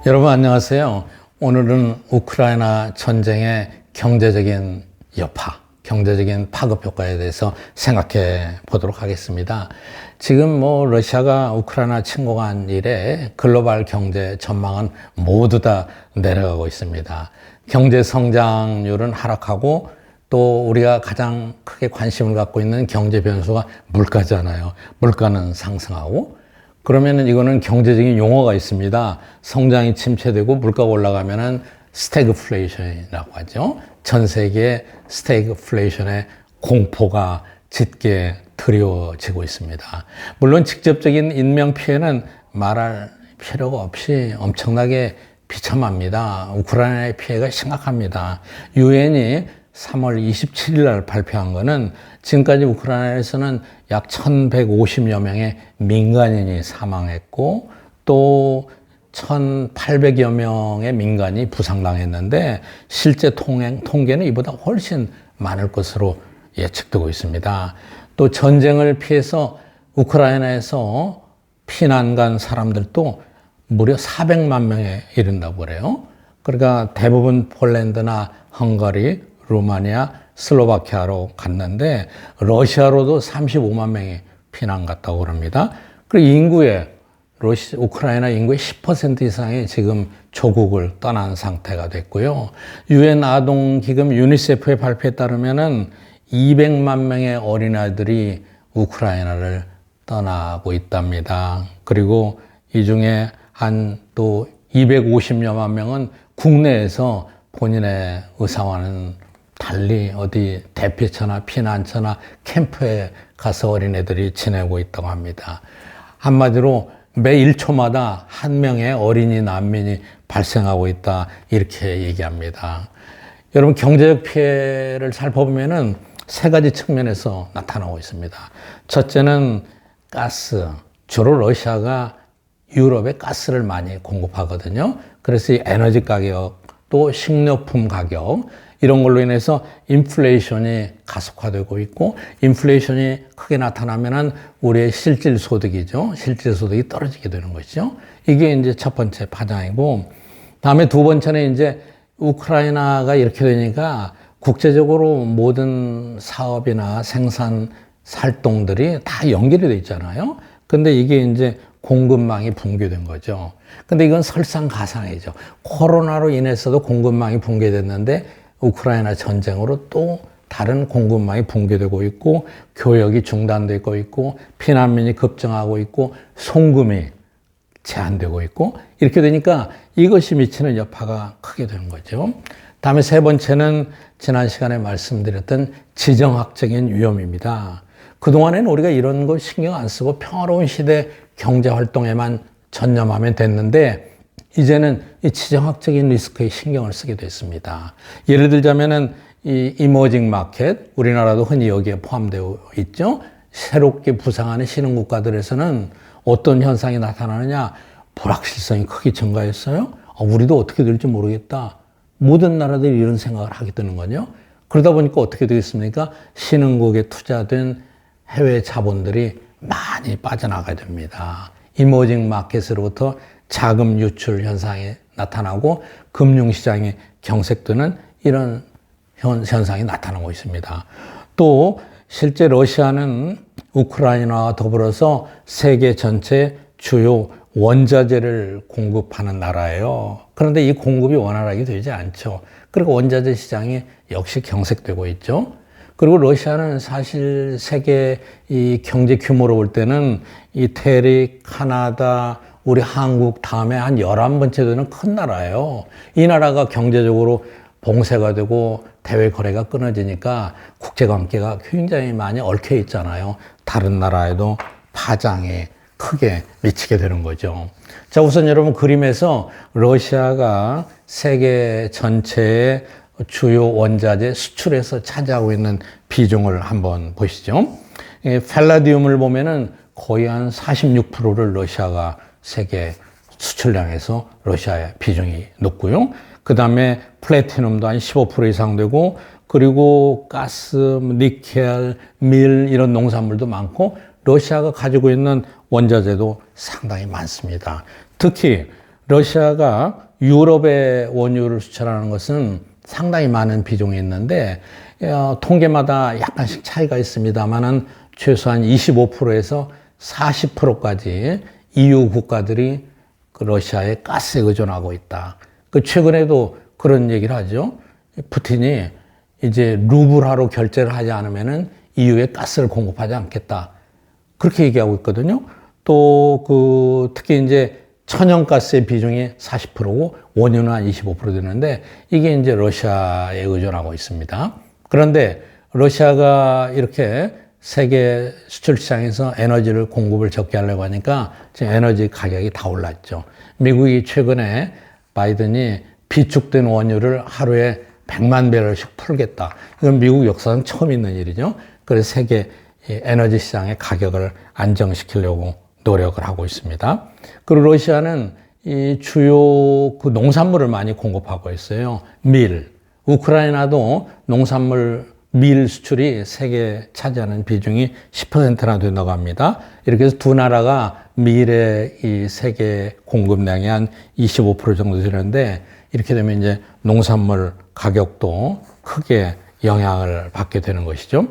여러분 안녕하세요. 오늘은 우크라이나 전쟁의 경제적인 여파, 경제적인 파급 효과에 대해서 생각해 보도록 하겠습니다. 지금 러시아가 우크라이나 침공한 이래 글로벌 경제 전망은 모두 다 내려가고 있습니다. 경제 성장률은 하락하고 또 우리가 가장 크게 관심을 갖고 있는 경제 변수가 물가잖아요. 물가는 상승하고 그러면은 이거는 경제적인 용어가 있습니다. 성장이 침체되고 물가가 올라가면은 스태그플레이션이라고 하죠. 전 세계의 스태그플레이션의 공포가 짙게 드리워지고 있습니다. 물론 직접적인 인명 피해는 말할 필요가 없이 엄청나게 비참합니다. 우크라이나의 피해가 심각합니다. 유엔이 3월 27일 날 발표한 거는 지금까지 우크라이나에서는 약 1150여 명의 민간인이 사망했고 또 1800여 명의 민간이 부상당했는데 실제 통계는 이보다 훨씬 많을 것으로 예측되고 있습니다. 또 전쟁을 피해서 우크라이나에서 피난 간 사람들도 무려 400만 명에 이른다고 그래요. 그러니까 대부분 폴란드나 헝가리, 루마니아, 슬로바키아로 갔는데 러시아로도 35만 명이 피난 갔다고 그럽니다. 그리고 우크라이나 인구의 10% 이상이 지금 조국을 떠난 상태가 됐고요. 유엔 아동기금 유니세프의 발표에 따르면은 200만 명의 어린아이들이 우크라이나를 떠나고 있답니다. 그리고 이 중에 한 또 250여만 명은 국내에서 본인의 의사와는 달리 어디 대피처나 피난처나 캠프에 가서 어린애들이 지내고 있다고 합니다. 한마디로 매 1초마다 한 명의 어린이 난민이 발생하고 있다 이렇게 얘기합니다. 여러분 경제적 피해를 살펴보면은 세 가지 측면에서 나타나고 있습니다. 첫째는 가스, 주로 러시아가 유럽에 가스를 많이 공급하거든요. 그래서 이 에너지 가격, 또 식료품 가격 이런 걸로 인해서 인플레이션이 가속화되고 있고 인플레이션이 크게 나타나면은 우리의 실질 소득이죠. 실질 소득이 떨어지게 되는 것이죠. 이게 이제 첫 번째 파장이고 다음에 두 번째는 이제 우크라이나가 이렇게 되니까 국제적으로 모든 사업이나 생산 활동들이 다 연결이 돼 있잖아요. 근데 이게 이제 공급망이 붕괴된 거죠. 근데 이건 설상가상이죠. 코로나로 인해서도 공급망이 붕괴됐는데 우크라이나 전쟁으로 또 다른 공급망이 붕괴되고 있고 교역이 중단되고 있고 피난민이 급증하고 있고 송금이 제한되고 있고 이렇게 되니까 이것이 미치는 여파가 크게 되는 거죠. 다음에 세 번째는 지난 시간에 말씀드렸던 지정학적인 위험입니다. 그동안에는 우리가 이런 거 신경 안 쓰고 평화로운 시대 경제활동에만 전념하면 됐는데 이제는 이 지정학적인 리스크에 신경을 쓰게 됐습니다. 예를 들자면은 이 이머징 마켓, 우리나라도 흔히 여기에 포함되어 있죠. 새롭게 부상하는 신흥 국가들에서는 어떤 현상이 나타나느냐? 불확실성이 크게 증가했어요. 우리도 어떻게 될지 모르겠다. 모든 나라들이 이런 생각을 하게 되는 거죠. 그러다 보니까 어떻게 되겠습니까? 신흥국에 투자된 해외 자본들이 많이 빠져나가야 됩니다. 이머징 마켓으로부터 자금 유출 현상이 나타나고 금융시장이 경색되는 이런 현상이 나타나고 있습니다. 또 실제 러시아는 우크라이나와 더불어서 세계 전체 주요 원자재를 공급하는 나라예요. 그런데 이 공급이 원활하게 되지 않죠. 그리고 원자재 시장이 역시 경색되고 있죠. 그리고 러시아는 사실 세계 이 경제 규모로 볼 때는 이태리, 카나다, 우리 한국 다음에 한 11번째 되는 큰 나라예요. 이 나라가 경제적으로 봉쇄가 되고 대외 거래가 끊어지니까 국제관계가 굉장히 많이 얽혀 있잖아요. 다른 나라에도 파장이 크게 미치게 되는 거죠. 자, 우선 여러분 그림에서 러시아가 세계 전체의 주요 원자재 수출에서 차지하고 있는 비중을 한번 보시죠. 팔라디움을 보면은 거의 한 46%를 러시아가 세계 수출량에서 러시아의 비중이 높고요. 그 다음에 플래티넘도 한 15% 이상 되고 그리고 가스, 니켈, 밀 이런 농산물도 많고 러시아가 가지고 있는 원자재도 상당히 많습니다. 특히 러시아가 유럽에 원유를 수출하는 것은 상당히 많은 비중이 있는데 통계마다 약간씩 차이가 있습니다만은 최소한 25%에서 40%까지 EU 국가들이 그 러시아에 가스에 의존하고 있다. 그 최근에도 그런 얘기를 하죠. 푸틴이 이제 루블화로 결제를 하지 않으면은 EU에 가스를 공급하지 않겠다. 그렇게 얘기하고 있거든요. 또 특히 이제 천연가스의 비중이 40%고 원유는 한 25% 되는데 이게 이제 러시아에 의존하고 있습니다. 그런데 러시아가 이렇게 세계 수출 시장에서 에너지를 공급을 적게 하려고 하니까 지금 에너지 가격이 다 올랐죠. 미국이 최근에 바이든이 비축된 원유를 하루에 100만 배럴씩 풀겠다. 이건 미국 역사상 처음 있는 일이죠. 그래서 세계 에너지 시장의 가격을 안정시키려고 노력을 하고 있습니다. 그리고 러시아는 이 주요 그 농산물을 많이 공급하고 있어요. 밀. 우크라이나도 농산물 밀 수출이 세계에 차지하는 비중이 10%나 된다고 합니다. 이렇게 해서 두 나라가 밀의 이 세계 공급량이 한 25% 정도 되는데 이렇게 되면 이제 농산물 가격도 크게 영향을 받게 되는 것이죠.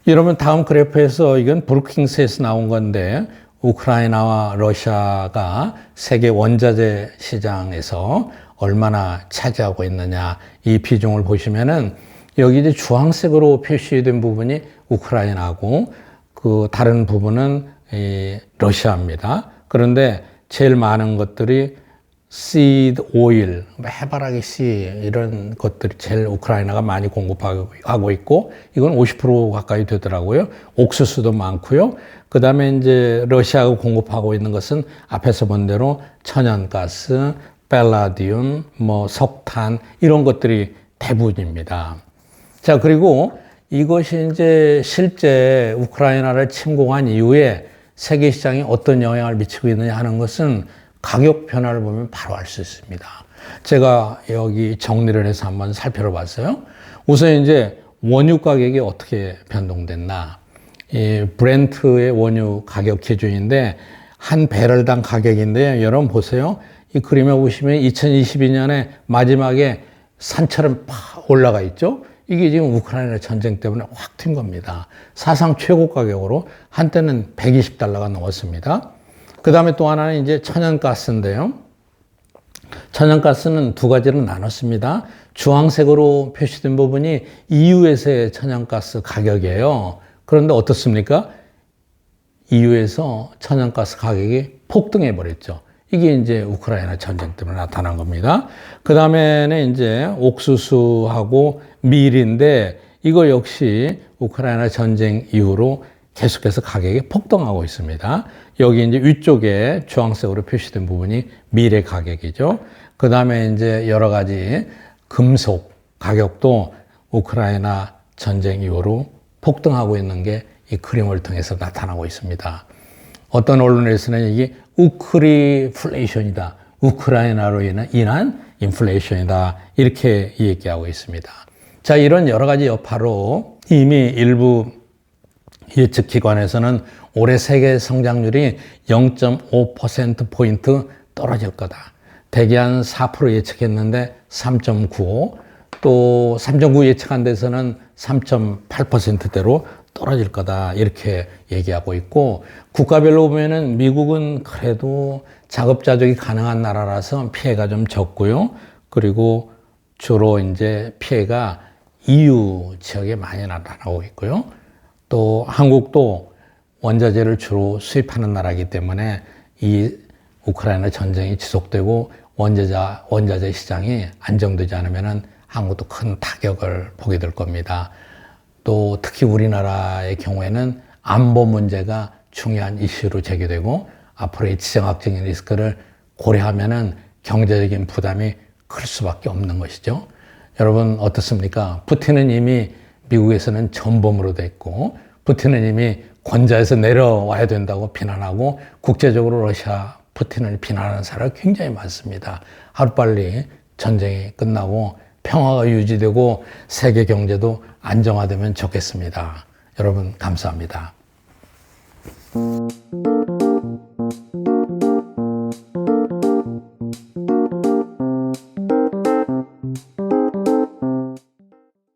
여러분 다음 그래프에서 이건 브루킹스에서 나온 건데 우크라이나와 러시아가 세계 원자재 시장에서 얼마나 차지하고 있느냐 이 비중을 보시면은 여기 이제 주황색으로 표시된 부분이 우크라이나고 그 다른 부분은 러시아입니다. 그런데 제일 많은 것들이 씨드 오일, 해바라기 씨 이런 것들이 제일 우크라이나가 많이 공급하고 있고 이건 50% 가까이 되더라고요. 옥수수도 많고요. 그 다음에 이제 러시아가 공급하고 있는 것은 앞에서 본 대로 천연가스, 벨라디움, 석탄 이런 것들이 대부분입니다. 자, 그리고 이것이 이제 실제 우크라이나를 침공한 이후에 세계 시장에 어떤 영향을 미치고 있느냐 하는 것은 가격 변화를 보면 바로 알 수 있습니다. 제가 여기 정리를 해서 한번 살펴봤어요. 우선 이제 원유 가격이 어떻게 변동됐나. 이 브렌트의 원유 가격 기준인데 한 배럴당 가격인데 여러분 보세요. 이 그림에 보시면 2022년에 마지막에 산처럼 팍 올라가 있죠. 이게 지금 우크라이나 전쟁 때문에 확 튄 겁니다. 사상 최고 가격으로 한때는 120달러가 넘었습니다. 그 다음에 또 하나는 이제 천연가스인데요. 천연가스는 두 가지로 나눴습니다. 주황색으로 표시된 부분이 EU에서의 천연가스 가격이에요. 그런데 어떻습니까? EU에서 천연가스 가격이 폭등해 버렸죠. 이게 이제 우크라이나 전쟁 때문에 나타난 겁니다. 그 다음에는 이제 옥수수하고 밀인데 이거 역시 우크라이나 전쟁 이후로 계속해서 가격이 폭등하고 있습니다. 여기 이제 위쪽에 주황색으로 표시된 부분이 밀의 가격이죠. 그 다음에 이제 여러 가지 금속 가격도 우크라이나 전쟁 이후로 폭등하고 있는 게 이 그림을 통해서 나타나고 있습니다. 어떤 언론에서는 이게 우크리플레이션이다. 우크라이나로 인한 인플레이션이다. 이렇게 얘기하고 있습니다. 자, 이런 여러 가지 여파로 이미 일부 예측 기관에서는 올해 세계 성장률이 0.5%포인트 떨어질 거다. 대개 한 4% 예측했는데 3.95, 또 3.9 예측한 데서는 3.8%대로 떨어질 거다. 이렇게 얘기하고 있고, 국가별로 보면은 미국은 그래도 자급자족이 가능한 나라라서 피해가 좀 적고요. 그리고 주로 이제 피해가 EU 지역에 많이 나타나고 있고요. 또 한국도 원자재를 주로 수입하는 나라이기 때문에 이 우크라이나 전쟁이 지속되고 원자재 시장이 안정되지 않으면은 한국도 큰 타격을 보게 될 겁니다. 또 특히 우리나라의 경우에는 안보 문제가 중요한 이슈로 제기되고 앞으로의 지정학적인 리스크를 고려하면은 경제적인 부담이 클 수밖에 없는 것이죠. 여러분 어떻습니까? 푸틴은 이미 미국에서는 전범으로 됐고 푸틴은 이미 권좌에서 내려와야 된다고 비난하고 국제적으로 러시아 푸틴을 비난하는 사람이 굉장히 많습니다. 하루빨리 전쟁이 끝나고 평화가 유지되고 세계 경제도 안정화되면 좋겠습니다. 여러분 감사합니다.